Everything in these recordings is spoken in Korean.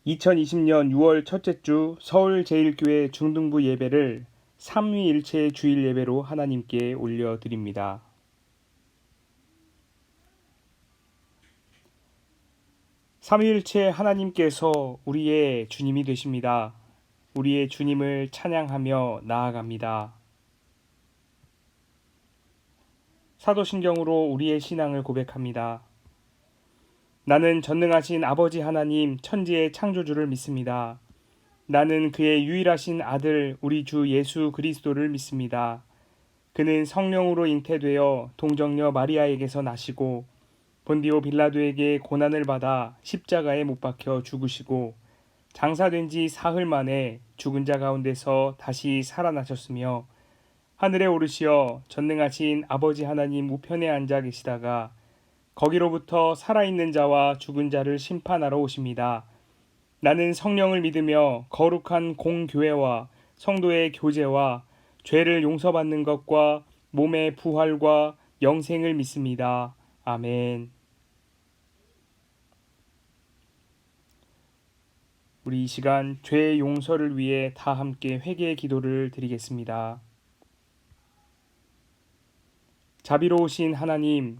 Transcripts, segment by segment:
2020년 6월 첫째 주 서울제일교회 중등부 예배를 삼위일체 주일 예배로 하나님께 올려드립니다. 삼위일체 하나님께서 우리의 주님이 되십니다. 우리의 주님을 찬양하며 나아갑니다. 사도신경으로 우리의 신앙을 고백합니다. 나는 전능하신 아버지 하나님 천지의 창조주를 믿습니다. 나는 그의 유일하신 아들 우리 주 예수 그리스도를 믿습니다. 그는 성령으로 잉태되어 동정녀 마리아에게서 나시고 본디오 빌라도에게 고난을 받아 십자가에 못 박혀 죽으시고 장사된 지 사흘 만에 죽은 자 가운데서 다시 살아나셨으며 하늘에 오르시어 전능하신 아버지 하나님 우편에 앉아 계시다가 거기로부터 살아있는 자와 죽은 자를 심판하러 오십니다. 나는 성령을 믿으며 거룩한 공교회와 성도의 교제와 죄를 용서받는 것과 몸의 부활과 영생을 믿습니다. 아멘. 우리 이 시간 죄의 용서를 위해 다 함께 회개의 기도를 드리겠습니다. 자비로우신 하나님,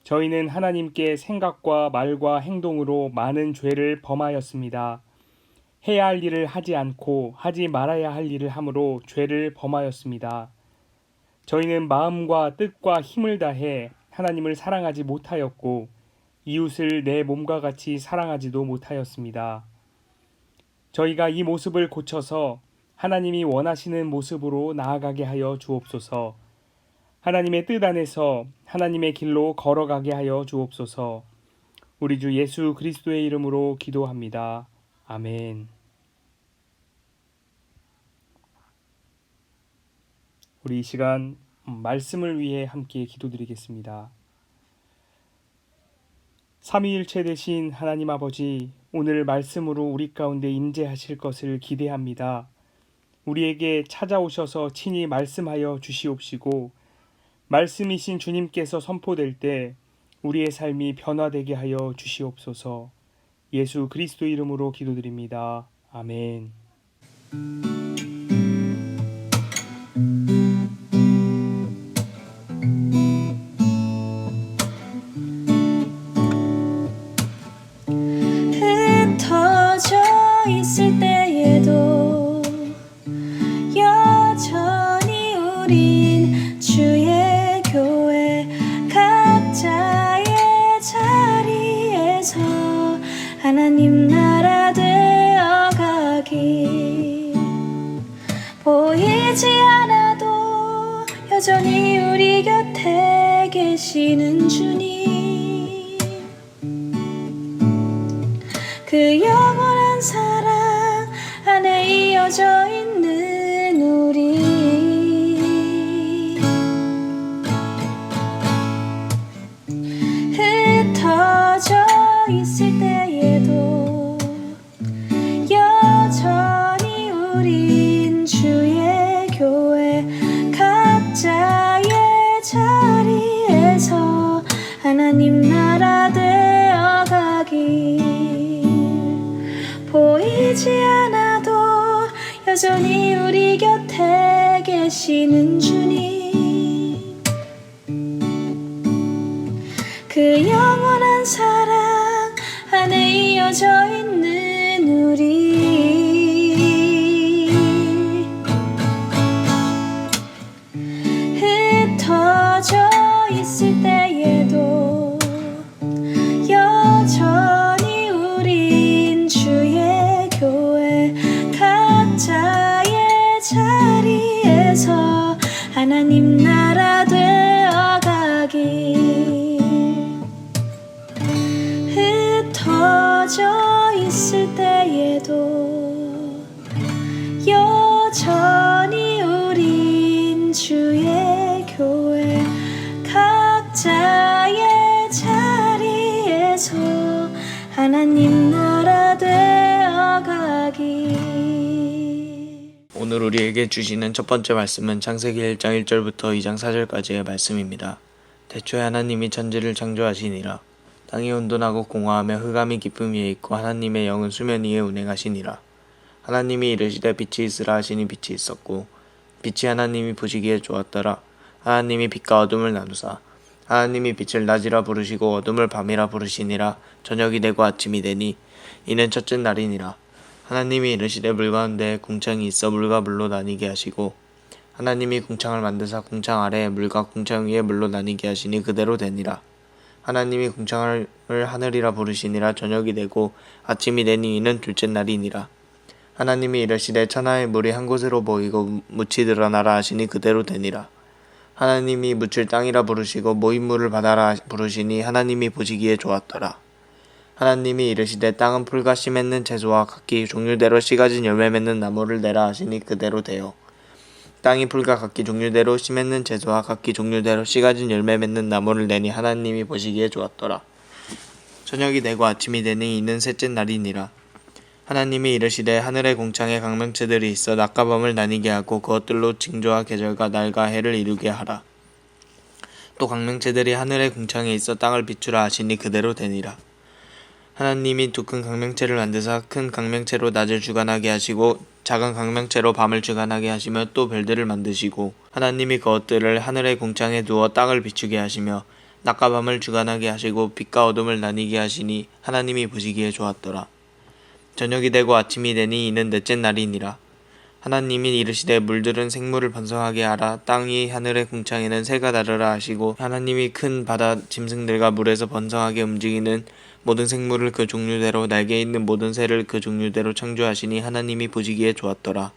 저희는 하나님께 생각과 말과 행동으로 많은 죄를 범하였습니다. 해야 할 일을 하지 않고 하지 말아야 할 일을 함으로 죄를 범하였습니다. 저희는 마음과 뜻과 힘을 다해 하나님을 사랑하지 못하였고 이웃을 내 몸과 같이 사랑하지도 못하였습니다. 저희가 이 모습을 고쳐서 하나님이 원하시는 모습으로 나아가게 하여 주옵소서. 하나님의 뜻 안에서 하나님의 길로 걸어가게 하여 주옵소서. 우리 주 예수 그리스도의 이름으로 기도합니다. 아멘. 우리 이 시간 말씀을 위해 함께 기도드리겠습니다. 삼위일체 되신 하나님 아버지, 오늘 말씀으로 우리 가운데 임재하실 것을 기대합니다. 우리에게 찾아오셔서 친히 말씀하여 주시옵시고 말씀이신 주님께서 선포될 때 우리의 삶이 변화되게 하여 주시옵소서. 예수 그리스도 이름으로 기도드립니다. 아멘. 흩어져 있을 때에도 여전히 우린 주의 교회 각자의 자리에서 하나님 나라 되어가기 보이지 않아도 여전히 우리 곁에 계시는 주님, 그 영원한 사랑 안에 이어져 있는 우리, 흩어져 있을 때에도 여전히 우린 주의 교회 각자의 자리에서 하나님 나라 되어가기 보이지 않아도 여전히 우리 곁에 계시는 주님, 그 영원한 사랑 안에 이어져 있는 우리, 흩어져 있을 때에도 여전히 우린 주의 교회 각자의 자리에서 하나님 나라 되어가기 흩어져 있을 때에도 여전히 우린 주의 교회 각자의 자리에서 하나님 나라 되어가기. 오늘 우리에게 주시는 첫 번째 말씀은 창세기 1장 1절부터 2장 4절까지의 말씀입니다. 태초에 하나님이 천지를 창조하시니라. 땅이 혼돈하고 공허하며 흑암이 깊음 위에 있고 하나님의 영은 수면 위에 운행하시니라. 하나님이 이르시되 빛이 있으라 하시니 빛이 있었고 빛이 하나님이 보시기에 좋았더라. 하나님이 빛과 어둠을 나누사 하나님이 빛을 낮이라 부르시고 어둠을 밤이라 부르시니라. 저녁이 되고 아침이 되니 이는 첫째 날이니라. 하나님이 이르시되 물 가운데 궁창이 있어 물과 물로 나뉘게 하시고 하나님이 궁창을 만드사 궁창 아래에 물과 궁창 위에 물로 나뉘게 하시니 그대로 되니라. 하나님이 궁창을 하늘이라 부르시니라. 저녁이 되고 아침이 되니 이는 둘째 날이니라. 하나님이 이르시되 천하의 물이 한 곳으로 모이고 묻이 드러나라 하시니 그대로 되니라. 하나님이 묻을 땅이라 부르시고 모인 물을 바다라 부르시니 하나님이 보시기에 좋았더라. 하나님이 이르시되 땅은 풀과 씨 맺는 채소와 각기 종류대로 씨 가진 열매 맺는 나무를 내라 하시니 그대로 되어 땅이 풀과 각기 종류대로 씨 맺는 채소와 각기 종류대로 씨 가진 열매 맺는 나무를 내니 하나님이 보시기에 좋았더라. 저녁이 되고 아침이 되니 이는 셋째 날이니라. 하나님이 이르시되 하늘의 공창에 강명체들이 있어 낮과 밤을 나뉘게 하고 그것들로 징조와 계절과 날과 해를 이루게 하라. 또 강명체들이 하늘의 공창에 있어 땅을 비추라 하시니 그대로 되니라. 하나님이 두 큰 강명체를 만드사 큰 강명체로 낮을 주관하게 하시고 작은 강명체로 밤을 주관하게 하시며 또 별들을 만드시고 하나님이 그것들을 하늘의 공창에 두어 땅을 비추게 하시며 낮과 밤을 주관하게 하시고 빛과 어둠을 나뉘게 하시니 하나님이 보시기에 좋았더라. 저녁이 되고 아침이 되니 이는 넷째 날이니라. 하나님이 이르시되 물들은 생물을 번성하게 하라. 땅이 하늘의 궁창에는 새가 나르라 하시고 하나님이 큰 바다 짐승들과 물에서 번성하게 움직이는 모든 생물을 그 종류대로 날개 있는 모든 새를 그 종류대로 창조하시니 하나님이 보시기에 좋았더라.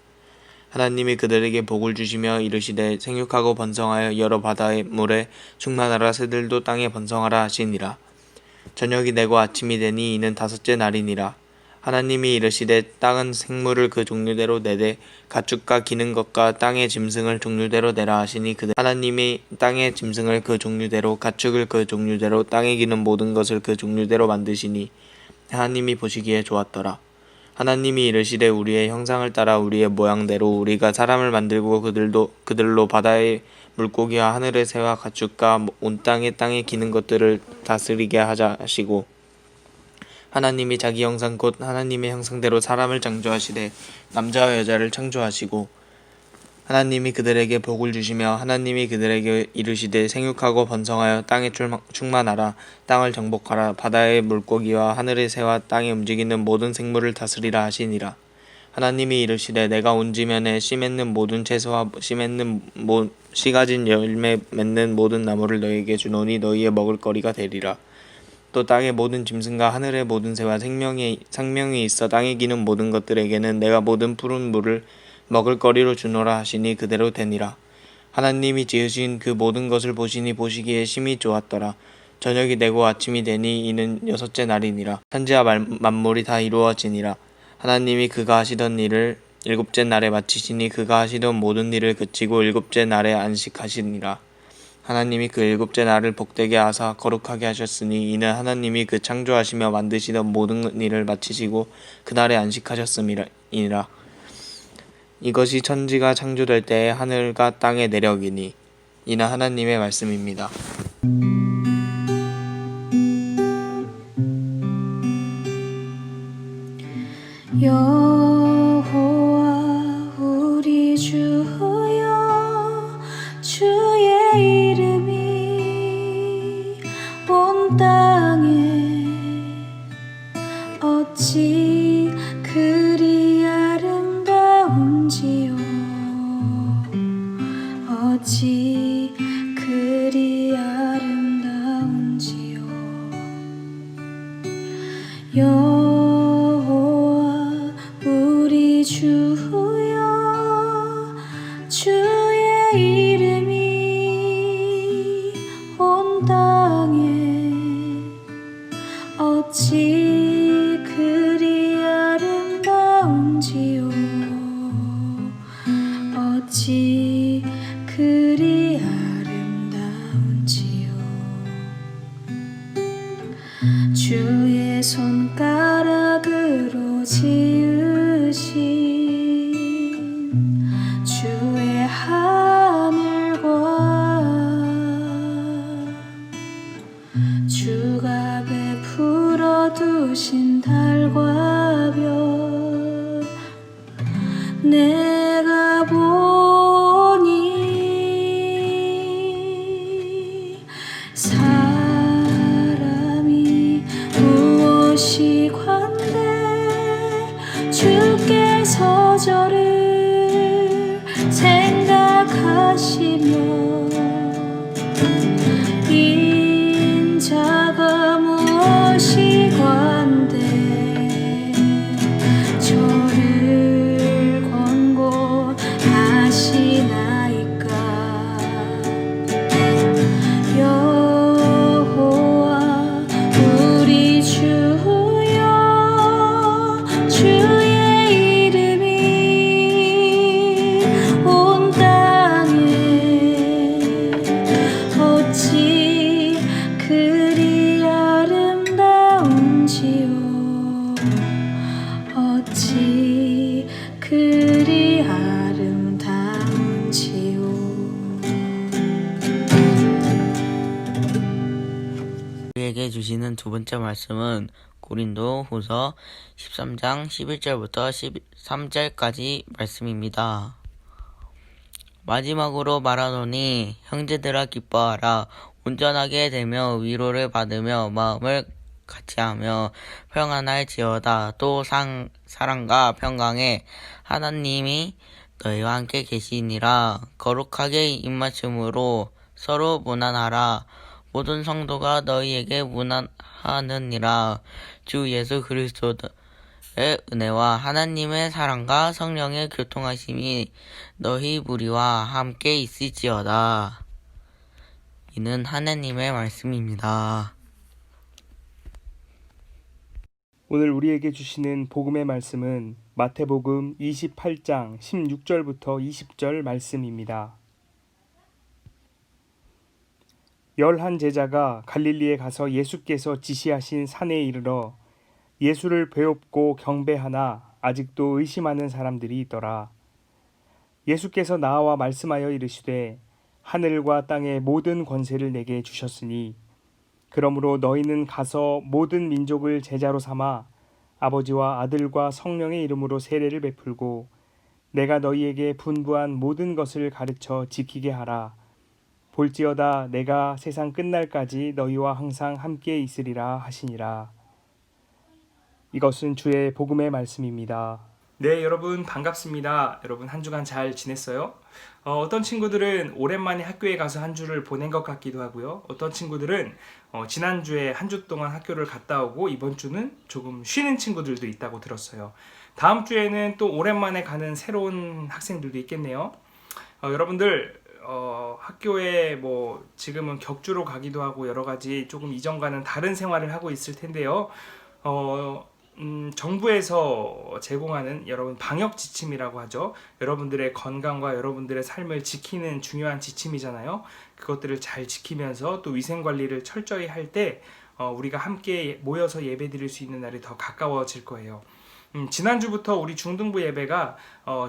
하나님이 그들에게 복을 주시며 이르시되 생육하고 번성하여 여러 바다의 물에 충만하라. 새들도 땅에 번성하라 하시니라. 저녁이 되고 아침이 되니 이는 다섯째 날이니라. 하나님이 이르시되 땅은 생물을 그 종류대로 내되 가축과 기는 것과 땅의 짐승을 종류대로 내라 하시니 그들 하나님이 땅의 짐승을 그 종류대로 가축을 그 종류대로 땅에 기는 모든 것을 그 종류대로 만드시니 하나님이 보시기에 좋았더라. 하나님이 이르시되 우리의 형상을 따라 우리의 모양대로 우리가 사람을 만들고 그들로 바다의 물고기와 하늘의 새와 가축과 온 땅에 기는 것들을 다스리게 하자 하시고 하나님이 자기 형상 곧 하나님의 형상대로 사람을 창조하시되 남자와 여자를 창조하시고 하나님이 그들에게 복을 주시며 하나님이 그들에게 이르시되 생육하고 번성하여 땅에 충만하라. 땅을 정복하라. 바다의 물고기와 하늘의 새와 땅에 움직이는 모든 생물을 다스리라 하시니라. 하나님이 이르시되 내가 온 지면에 씨 맺는 모든 채소와 씨 가진 열매 맺는 모든 나무를 너희에게 주노니 너희의 먹을 거리가 되리라. 또 땅의 모든 짐승과 하늘의 모든 새와 생명이 있어 땅에 기는 모든 것들에게는 내가 모든 푸른 물을 먹을 거리로 주노라 하시니 그대로 되니라. 하나님이 지으신 그 모든 것을 보시니 보시기에 심히 좋았더라. 저녁이 되고 아침이 되니 이는 여섯째 날이니라. 천지와 만물이 다 이루어지니라. 하나님이 그가 하시던 일을 일곱째 날에 마치시니 그가 하시던 모든 일을 그치고 일곱째 날에 안식하시니라. 하나님이 그 일곱째 날을 복되게 하사 거룩하게 하셨으니 이는 하나님이 그 창조하시며 만드시던 모든 일을 마치시고 그날에 안식하셨음이니라. 이것이 천지가 창조될 때에 하늘과 땅의 내력이니 이는 하나님의 말씀입니다. 여호와 우리 주여 주의 이름이 온 땅에 어찌 그리 아름다운지요 어찌 그리 아름다운지요 여호와 내가 보니 사람이 무엇이 관대 주께서 저를 생각하시며 인자가 무엇이 관대 저를 권고하시나이까 여호와 우리 주여 주의 이름이 온 땅에 어찌 그리 아름다운지요 어찌 그리 아름다운지요. 우리에게 주시는 두 번째 말씀은 고린도 후서 13장 11절부터 13절까지 말씀입니다. 마지막으로 말하노니 형제들아 기뻐하라. 온전하게 되며 위로를 받으며 마음을 같이하며 평안할지어다. 또 사랑과 평강에 하나님이 너희와 함께 계시니라. 거룩하게 입맞춤으로 서로 무난하라. 모든 성도가 너희에게 무난하느니라. 주 예수 그리스도의 은혜와 하나님의 사랑과 성령의 교통하심이 너희 무리와 함께 있을지어다. 이는 하나님의 말씀입니다. 오늘 우리에게 주시는 복음의 말씀은 마태복음 28장 16절부터 20절 말씀입니다. 11 제자가 갈릴리에 가서 예수께서 지시하신 산에 이르러 예수를 배웁고 경배하나 아직도 의심하는 사람들이 있더라. 예수께서 나와 말씀하여 이르시되 하늘과 땅의 모든 권세를 내게 주셨으니 그러므로 너희는 가서 모든 민족을 제자로 삼아 아버지와 아들과 성령의 이름으로 세례를 베풀고 내가 너희에게 분부한 모든 것을 가르쳐 지키게 하라. 볼지어다 내가 세상 끝날까지 너희와 항상 함께 있으리라 하시니라. 이것은 주의 복음의 말씀입니다. 네, 여러분 반갑습니다. 여러분 한 주간 잘 지냈어요? 어떤 친구들은 오랜만에 학교에 가서 한 주를 보낸 것 같기도 하고요. 어떤 친구들은 지난주에 한 주 동안 학교를 갔다 오고 이번 주는 조금 쉬는 친구들도 있다고 들었어요. 다음 주에는 또 오랜만에 가는 새로운 학생들도 있겠네요. 여러분들 학교에 뭐 지금은 격주로 가기도 하고 여러 가지 조금 이전과는 다른 생활을 하고 있을 텐데요. 정부에서 제공하는 여러분 방역 지침이라고 하죠. 여러분들의 건강과 여러분들의 삶을 지키는 중요한 지침이잖아요. 그것들을 잘 지키면서 또 위생 관리를 철저히 할 때 우리가 함께 모여서 예배 드릴 수 있는 날이 더 가까워질 거예요. 지난주부터 우리 중등부 예배가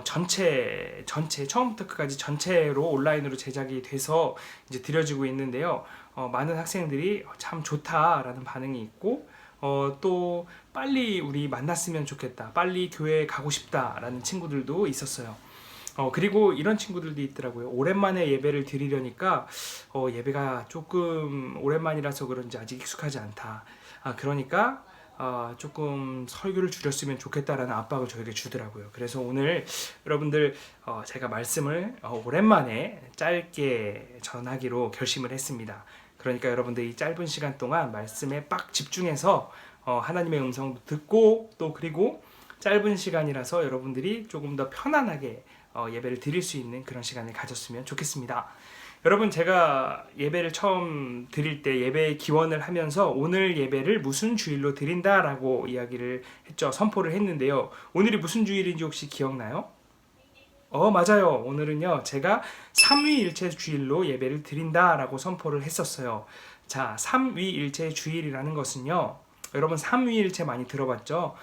전체 처음부터 끝까지 전체로 온라인으로 제작이 돼서 이제 드려지고 있는데요. 많은 학생들이 참 좋다라는 반응이 있고 또 빨리 우리 만났으면 좋겠다, 빨리 교회에 가고 싶다라는 친구들도 있었어요. 그리고 이런 친구들도 있더라고요. 오랜만에 예배를 드리려니까 예배가 조금 오랜만이라서 그런지 아직 익숙하지 않다. 그러니까 조금 설교를 줄였으면 좋겠다라는 압박을 저에게 주더라고요. 그래서 오늘 여러분들 제가 말씀을 오랜만에 짧게 전하기로 결심을 했습니다. 그러니까 여러분들 이 짧은 시간 동안 말씀에 빡 집중해서 하나님의 음성도 듣고 또 그리고 짧은 시간이라서 여러분들이 조금 더 편안하게 예배를 드릴 수 있는 그런 시간을 가졌으면 좋겠습니다. 여러분, 제가 예배를 처음 드릴 때 예배의 기원을 하면서 오늘 예배를 무슨 주일로 드린다라고 이야기를 했죠. 선포를 했는데요. 오늘이 무슨 주일인지 혹시 기억나요? 맞아요. 오늘은요, 제가 삼위일체 주일로 예배를 드린다라고 선포를 했었어요. 자, 삼위일체 주일이라는 것은요, 여러분 삼위일체 많이 들어봤죠?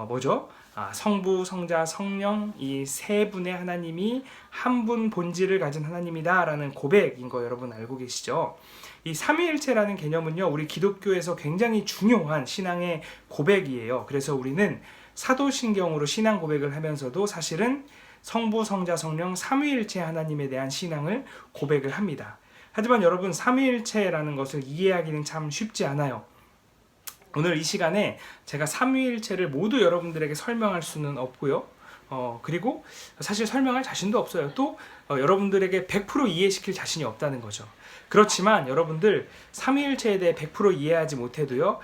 뭐죠? 성부, 성자, 성령 이 세 분의 하나님이 한 분 본질을 가진 하나님이다 라는 고백인 거 여러분 알고 계시죠? 이 삼위일체라는 개념은요, 우리 기독교에서 굉장히 중요한 신앙의 고백이에요. 그래서 우리는 사도신경으로 신앙 고백을 하면서도 사실은 성부, 성자, 성령 삼위일체 하나님에 대한 신앙을 고백을 합니다. 하지만 여러분, 삼위일체라는 것을 이해하기는 참 쉽지 않아요. 오늘 이 시간에 제가 삼위일체를 모두 여러분들에게 설명할 수는 없고요. 그리고 사실 설명할 자신도 없어요. 또 여러분들에게 100% 이해시킬 자신이 없다는 거죠. 그렇지만 여러분들 삼위일체에 대해 100% 이해하지 못해도요,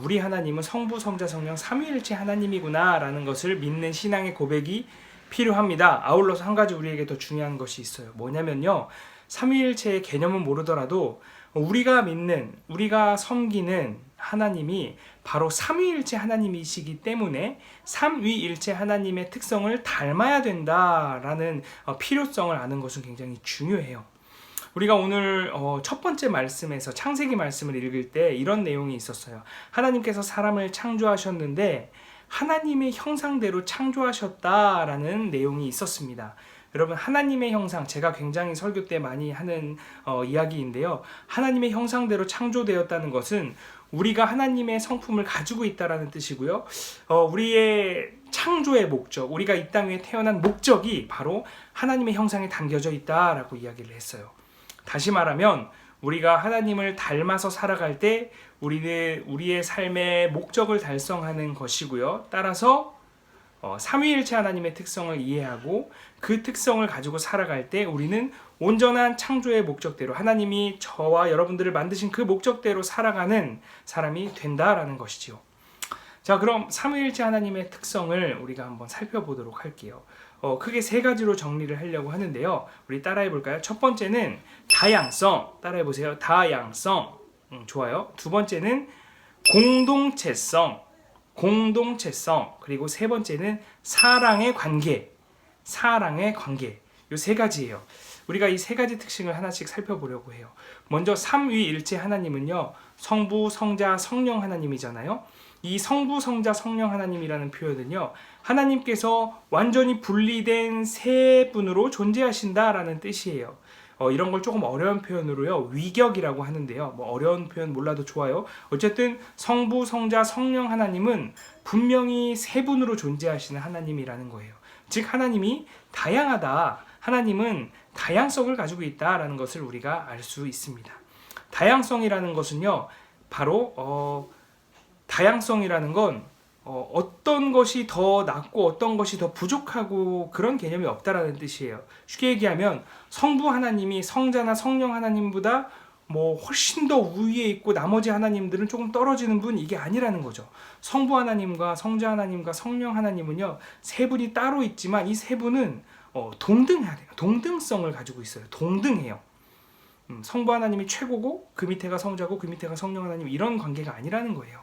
우리 하나님은 성부, 성자, 성령 삼위일체 하나님이구나 라는 것을 믿는 신앙의 고백이 필요합니다. 아울러서 한 가지 우리에게 더 중요한 것이 있어요. 뭐냐면요, 삼위일체의 개념은 모르더라도 우리가 믿는, 우리가 섬기는 하나님이 바로 삼위일체 하나님이시기 때문에 삼위일체 하나님의 특성을 닮아야 된다라는 필요성을 아는 것은 굉장히 중요해요. 우리가 오늘 첫 번째 말씀에서 창세기 말씀을 읽을 때 이런 내용이 있었어요. 하나님께서 사람을 창조하셨는데 하나님의 형상대로 창조하셨다라는 내용이 있었습니다. 여러분, 하나님의 형상, 제가 굉장히 설교 때 많이 하는 이야기인데요. 하나님의 형상대로 창조되었다는 것은 우리가 하나님의 성품을 가지고 있다라는 뜻이고요. 우리의 창조의 목적, 우리가 이 땅 위에 태어난 목적이 바로 하나님의 형상에 담겨져 있다라고 이야기를 했어요. 다시 말하면 우리가 하나님을 닮아서 살아갈 때 우리는 우리의 삶의 목적을 달성하는 것이고요. 따라서 삼위일체 하나님의 특성을 이해하고 그 특성을 가지고 살아갈 때 우리는 온전한 창조의 목적대로, 하나님이 저와 여러분들을 만드신 그 목적대로 살아가는 사람이 된다라는 것이지요. 자, 그럼 삼위일체 하나님의 특성을 우리가 한번 살펴보도록 할게요. 크게 세 가지로 정리를 하려고 하는데요. 우리 따라해 볼까요? 첫 번째는 다양성. 따라해 보세요. 다양성. 좋아요. 두 번째는 공동체성. 그리고 세 번째는 사랑의 관계. 이 세 가지예요. 우리가 이 세 가지 특징을 하나씩 살펴보려고 해요. 먼저 삼위일체 하나님은요, 성부, 성자, 성령 하나님이잖아요. 이 성부, 성자, 성령 하나님이라는 표현은요, 하나님께서 완전히 분리된 세 분으로 존재하신다라는 뜻이에요. 이런 걸 조금 어려운 표현으로요, 위격이라고 하는데요. 어려운 표현 몰라도 좋아요. 어쨌든 성부, 성자, 성령 하나님은 분명히 세 분으로 존재하시는 하나님이라는 거예요. 즉 하나님이 다양하다. 하나님은 다양성을 가지고 있다라는 것을 우리가 알 수 있습니다. 다양성이라는 것은요, 바로 다양성이라는 건 어떤 것이 더 낫고 어떤 것이 더 부족하고 그런 개념이 없다라는 뜻이에요. 쉽게 얘기하면 성부 하나님이 성자나 성령 하나님보다 훨씬 더 우위에 있고 나머지 하나님들은 조금 떨어지는 분, 이게 아니라는 거죠. 성부 하나님과 성자 하나님과 성령 하나님은요, 세 분이 따로 있지만 이 세 분은 동등해야 돼요. 동등성을 가지고 있어요. 동등해요. 성부 하나님이 최고고 그 밑에가 성자고 그 밑에가 성령 하나님, 이런 관계가 아니라는 거예요.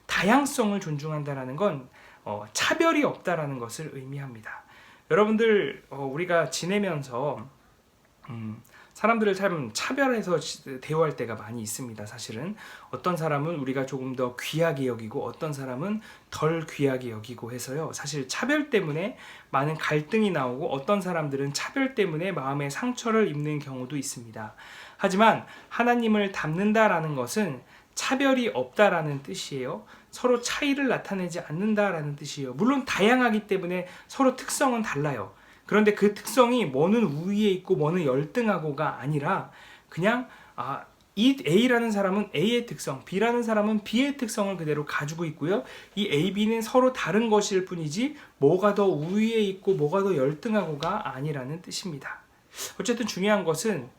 다양성을 존중한다라는 건 차별이 없다라는 것을 의미합니다. 여러분들, 우리가 지내면서 사람들을 참 차별해서 대우할 때가 많이 있습니다. 사실은 어떤 사람은 우리가 조금 더 귀하게 여기고 어떤 사람은 덜 귀하게 여기고 해서요, 사실 차별 때문에 많은 갈등이 나오고 어떤 사람들은 차별 때문에 마음의 상처를 입는 경우도 있습니다. 하지만 하나님을 닮는다라는 것은 차별이 없다라는 뜻이에요. 서로 차이를 나타내지 않는다라는 뜻이에요. 물론 다양하기 때문에 서로 특성은 달라요. 그런데 그 특성이 뭐는 우위에 있고 뭐는 열등하고가 아니라 그냥 이 A라는 사람은 A의 특성, B라는 사람은 B의 특성을 그대로 가지고 있고요. 이 A, B는 서로 다른 것일 뿐이지 뭐가 더 우위에 있고 뭐가 더 열등하고가 아니라는 뜻입니다. 어쨌든 중요한 것은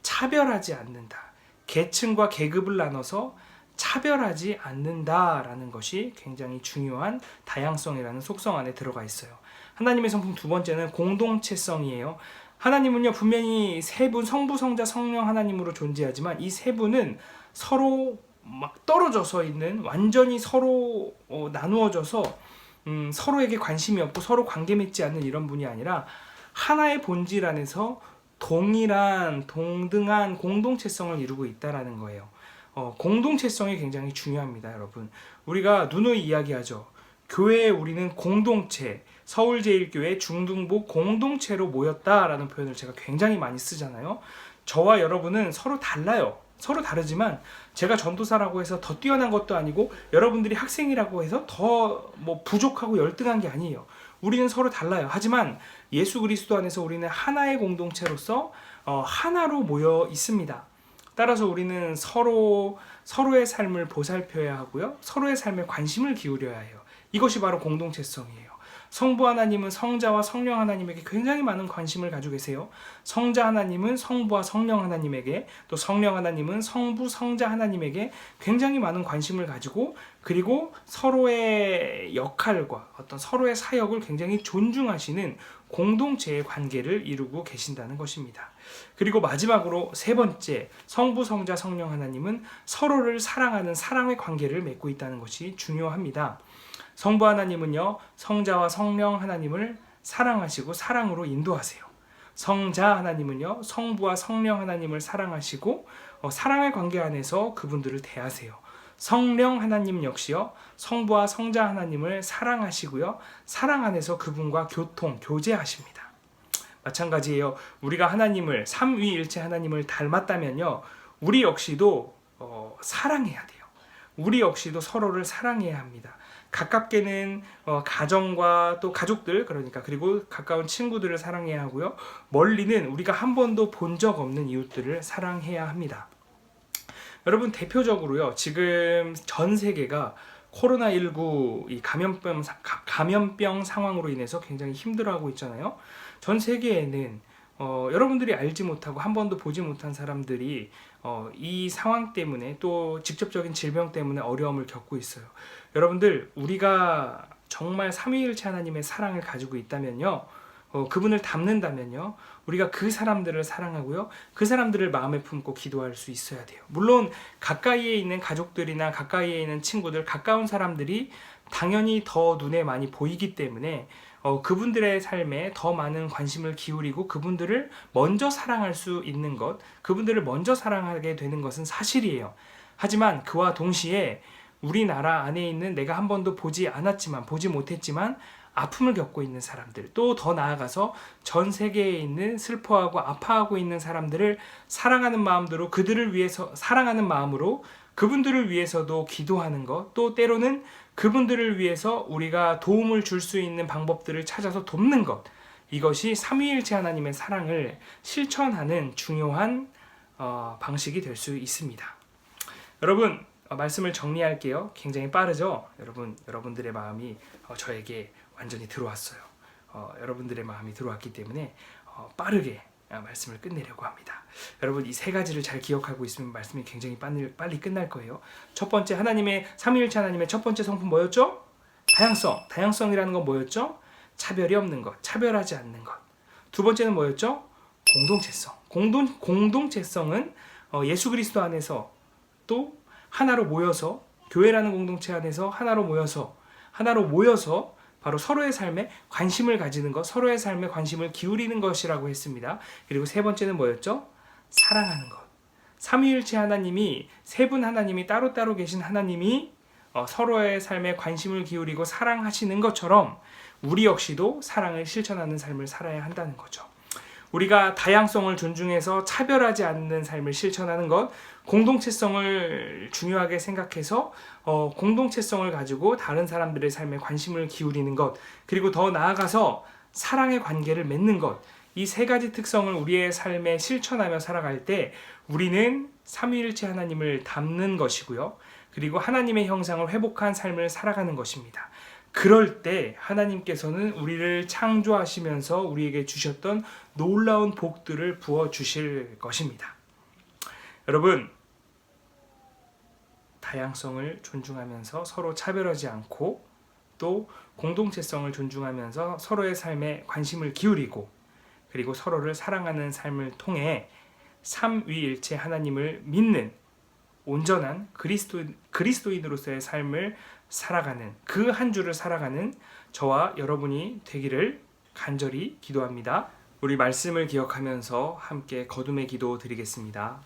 차별하지 않는다. 계층과 계급을 나눠서 차별하지 않는다라는 것이 굉장히 중요한 다양성이라는 속성 안에 들어가 있어요. 하나님의 성품 두 번째는 공동체성이에요. 하나님은요, 분명히 세 분, 성부, 성자, 성령 하나님으로 존재하지만 이 세 분은 서로 막 떨어져서 있는, 완전히 서로 나누어져서 서로에게 관심이 없고 서로 관계 맺지 않는 이런 분이 아니라 하나의 본질 안에서 동일한, 동등한 공동체성을 이루고 있다라는 거예요. 공동체성이 굉장히 중요합니다, 여러분. 우리가 누누이 이야기하죠. 교회에 우리는 공동체, 서울제일교회 중등부 공동체로 모였다라는 표현을 제가 굉장히 많이 쓰잖아요. 저와 여러분은 서로 달라요. 서로 다르지만 제가 전도사라고 해서 더 뛰어난 것도 아니고 여러분들이 학생이라고 해서 더 부족하고 열등한 게 아니에요. 우리는 서로 달라요. 하지만 예수 그리스도 안에서 우리는 하나의 공동체로서 하나로 모여 있습니다. 따라서 우리는 서로의 삶을 보살펴야 하고요. 서로의 삶에 관심을 기울여야 해요. 이것이 바로 공동체성이에요. 성부 하나님은 성자와 성령 하나님에게 굉장히 많은 관심을 가지고 계세요. 성자 하나님은 성부와 성령 하나님에게, 또 성령 하나님은 성부, 성자 하나님에게 굉장히 많은 관심을 가지고, 그리고 서로의 역할과 어떤 서로의 사역을 굉장히 존중하시는 공동체의 관계를 이루고 계신다는 것입니다. 그리고 마지막으로 세 번째, 성부, 성자, 성령 하나님은 서로를 사랑하는 사랑의 관계를 맺고 있다는 것이 중요합니다. 성부 하나님은요, 성자와 성령 하나님을 사랑하시고 사랑으로 인도하세요. 성자 하나님은요, 성부와 성령 하나님을 사랑하시고 사랑의 관계 안에서 그분들을 대하세요. 성령 하나님 역시요, 성부와 성자 하나님을 사랑하시고요, 사랑 안에서 그분과 교제하십니다. 마찬가지예요. 우리가 하나님을, 삼위일체 하나님을 닮았다면요, 우리 역시도 사랑해야 돼요. 우리 역시도 서로를 사랑해야 합니다. 가깝게는 가정과 또 가족들, 그러니까 그리고 가까운 친구들을 사랑해야 하고요, 멀리는 우리가 한 번도 본 적 없는 이웃들을 사랑해야 합니다. 여러분, 대표적으로요, 지금 전 세계가 코로나19 이 감염병 상황으로 인해서 굉장히 힘들어하고 있잖아요. 전 세계에는 여러분들이 알지 못하고 한 번도 보지 못한 사람들이 이 상황 때문에, 또 직접적인 질병 때문에 어려움을 겪고 있어요. 여러분들, 우리가 정말 삼위일체 하나님의 사랑을 가지고 있다면요, 그분을 닮는다면요, 우리가 그 사람들을 사랑하고요, 그 사람들을 마음에 품고 기도할 수 있어야 돼요. 물론 가까이에 있는 가족들이나 가까이에 있는 친구들, 가까운 사람들이 당연히 더 눈에 많이 보이기 때문에 그분들의 삶에 더 많은 관심을 기울이고 그분들을 먼저 사랑할 수 있는 것, 그분들을 먼저 사랑하게 되는 것은 사실이에요. 하지만 그와 동시에 우리나라 안에 있는 내가 한 번도 보지 못했지만 아픔을 겪고 있는 사람들, 또 더 나아가서 전 세계에 있는 슬퍼하고 아파하고 있는 사람들을 사랑하는 마음으로, 그들을 위해서 사랑하는 마음으로 그분들을 위해서도 기도하는 것, 또 때로는 그분들을 위해서 우리가 도움을 줄 수 있는 방법들을 찾아서 돕는 것, 이것이 삼위일체 하나님의 사랑을 실천하는 중요한 방식이 될 수 있습니다. 여러분, 말씀을 정리할게요. 굉장히 빠르죠? 여러분들의 마음이 저에게 완전히 들어왔어요. 여러분들의 마음이 들어왔기 때문에 빠르게 말씀을 끝내려고 합니다. 여러분, 이 세 가지를 잘 기억하고 있으면 말씀이 굉장히 빨리 끝날 거예요. 첫 번째, 삼위일체 하나님의 첫 번째 성품 뭐였죠? 다양성이라는 건 뭐였죠? 차별이 없는 것, 차별하지 않는 것. 두 번째는 뭐였죠? 공동체성. 공동체성은 예수 그리스도 안에서 또 하나로 모여서, 교회라는 공동체 안에서 하나로 모여서 바로 서로의 삶에 관심을 가지는 것, 서로의 삶에 관심을 기울이는 것이라고 했습니다. 그리고 세 번째는 뭐였죠? 사랑하는 것. 삼위일체 하나님이, 세 분 하나님이 따로따로 계신 하나님이 서로의 삶에 관심을 기울이고 사랑하시는 것처럼 우리 역시도 사랑을 실천하는 삶을 살아야 한다는 거죠. 우리가 다양성을 존중해서 차별하지 않는 삶을 실천하는 것, 공동체성을 중요하게 생각해서 공동체성을 가지고 다른 사람들의 삶에 관심을 기울이는 것, 그리고 더 나아가서 사랑의 관계를 맺는 것, 이 세 가지 특성을 우리의 삶에 실천하며 살아갈 때 우리는 삼위일체 하나님을 닮는 것이고요, 그리고 하나님의 형상을 회복한 삶을 살아가는 것입니다. 그럴 때 하나님께서는 우리를 창조하시면서 우리에게 주셨던 놀라운 복들을 부어주실 것입니다. 여러분, 다양성을 존중하면서 서로 차별하지 않고, 또 공동체성을 존중하면서 서로의 삶에 관심을 기울이고, 그리고 서로를 사랑하는 삶을 통해 삼위일체 하나님을 믿는 온전한 그리스도인으로서의 삶을 살아가는, 그 한 주를 살아가는 저와 여러분이 되기를 간절히 기도합니다. 우리 말씀을 기억하면서 함께 거듭의 기도 드리겠습니다.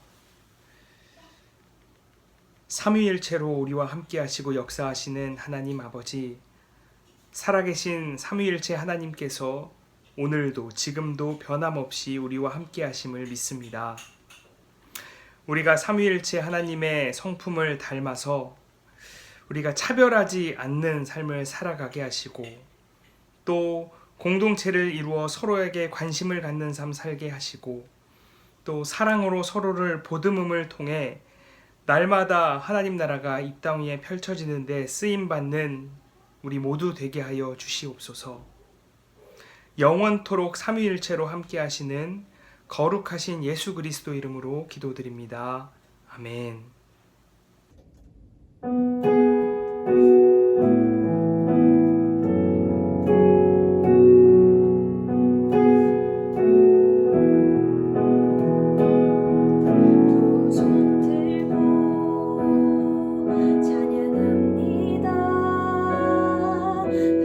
삼위일체로 우리와 함께 하시고 역사하시는 하나님 아버지, 살아계신 삼위일체 하나님께서 오늘도 지금도 변함없이 우리와 함께 하심을 믿습니다. 우리가 삼위일체 하나님의 성품을 닮아서 우리가 차별하지 않는 삶을 살아가게 하시고, 또 공동체를 이루어 서로에게 관심을 갖는 삶 살게 하시고 또 사랑으로 서로를 보듬음을 통해 날마다 하나님 나라가 이 땅 위에 펼쳐지는 데 쓰임받는 우리 모두 되게 하여 주시옵소서. 영원토록 삼위일체로 함께 하시는 거룩하신 예수 그리스도 이름으로 기도드립니다. 아멘. 두 손 들고 찬양합니다.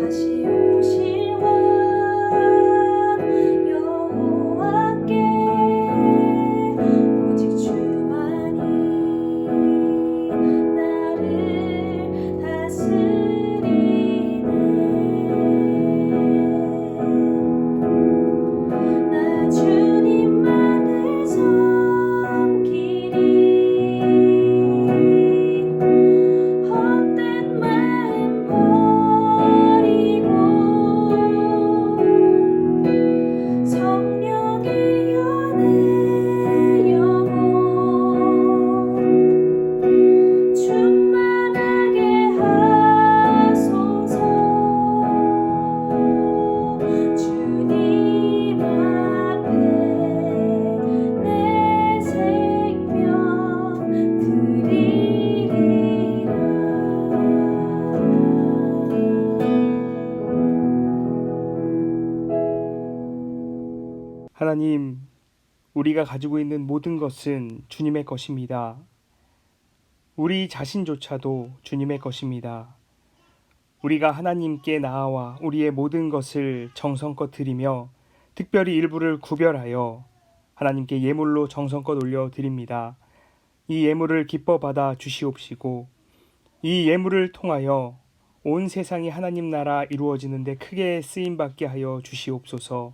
다시 오실 왕 여호와께 오직 주만이 나를 다스리네. 나 주님만을 섬기리. 헛된 마음 버리고 성령의 연애 영혼 충만하게 하소서. 주님 앞에 내 생명 드리리라. 하나님, 우리가 가지고 있는 모든 것은 주님의 것입니다. 우리 자신조차도 주님의 것입니다. 우리가 하나님께 나아와 우리의 모든 것을 정성껏 드리며 특별히 일부를 구별하여 하나님께 예물로 정성껏 올려드립니다. 이 예물을 기뻐 받아 주시옵시고 이 예물을 통하여 온 세상이 하나님 나라 이루어지는 데 크게 쓰임받게 하여 주시옵소서.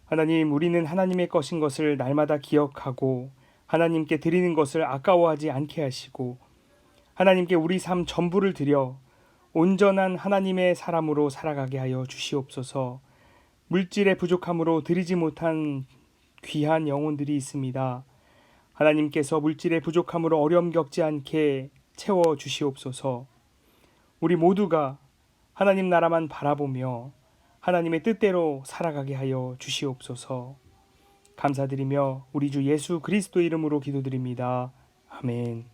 하나님, 우리는 하나님의 것인 것을 날마다 기억하고 하나님께 드리는 것을 아까워하지 않게 하시고 하나님께 우리 삶 전부를 드려 온전한 하나님의 사람으로 살아가게 하여 주시옵소서. 물질의 부족함으로 드리지 못한 귀한 영혼들이 있습니다. 하나님께서 물질의 부족함으로 어려움 겪지 않게 채워 주시옵소서. 우리 모두가 하나님 나라만 바라보며 하나님의 뜻대로 살아가게 하여 주시옵소서. 감사드리며 우리 주 예수 그리스도 이름으로 기도드립니다. 아멘.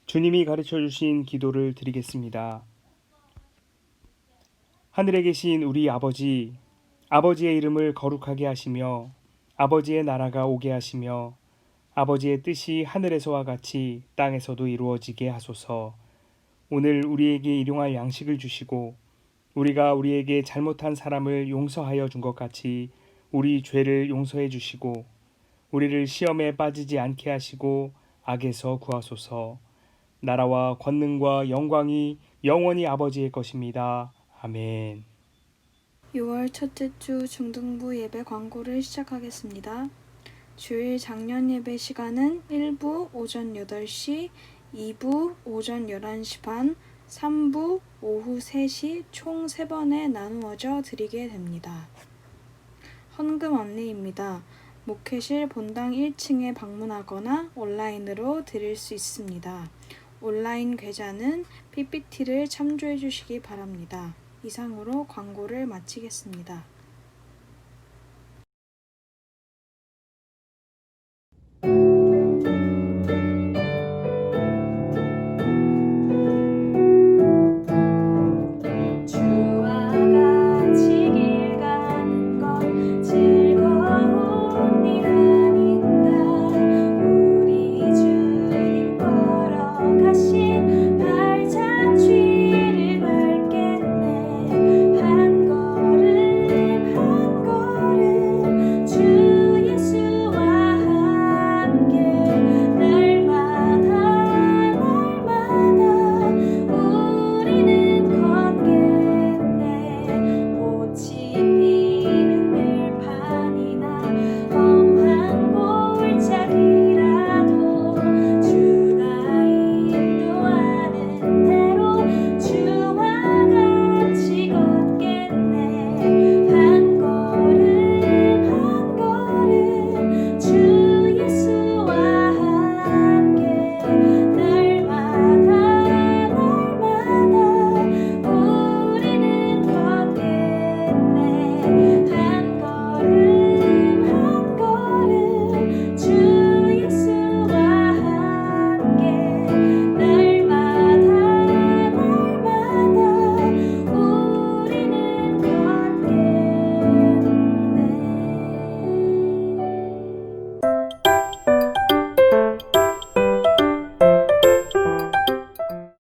주님이 가르쳐 주신 기도를 드리겠습니다. 하늘에 계신 우리 아버지, 아버지의 이름을 거룩하게 하시며 아버지의 나라가 오게 하시며 아버지의 뜻이 하늘에서와 같이 땅에서도 이루어지게 하소서. 오늘 우리에게 일용할 양식을 주시고 우리가 우리에게 잘못한 사람을 용서하여 준 것 같이 우리 죄를 용서해 주시고 우리를 시험에 빠지지 않게 하시고 악에서 구하소서. 나라와 권능과 영광이 영원히 아버지의 것입니다. 아멘. 6월 첫째 주 중등부 예배 광고를 시작하겠습니다. 주일 작년 예배 시간은 1부 오전 8시, 2부 오전 11시 반, 3부 오후 3시 총 3번에 나누어져 드리게 됩니다. 헌금 안내입니다. 목회실 본당 1층에 방문하거나 온라인으로 드릴 수 있습니다. 온라인 계좌는 PPT를 참조해 주시기 바랍니다. 이상으로 광고를 마치겠습니다.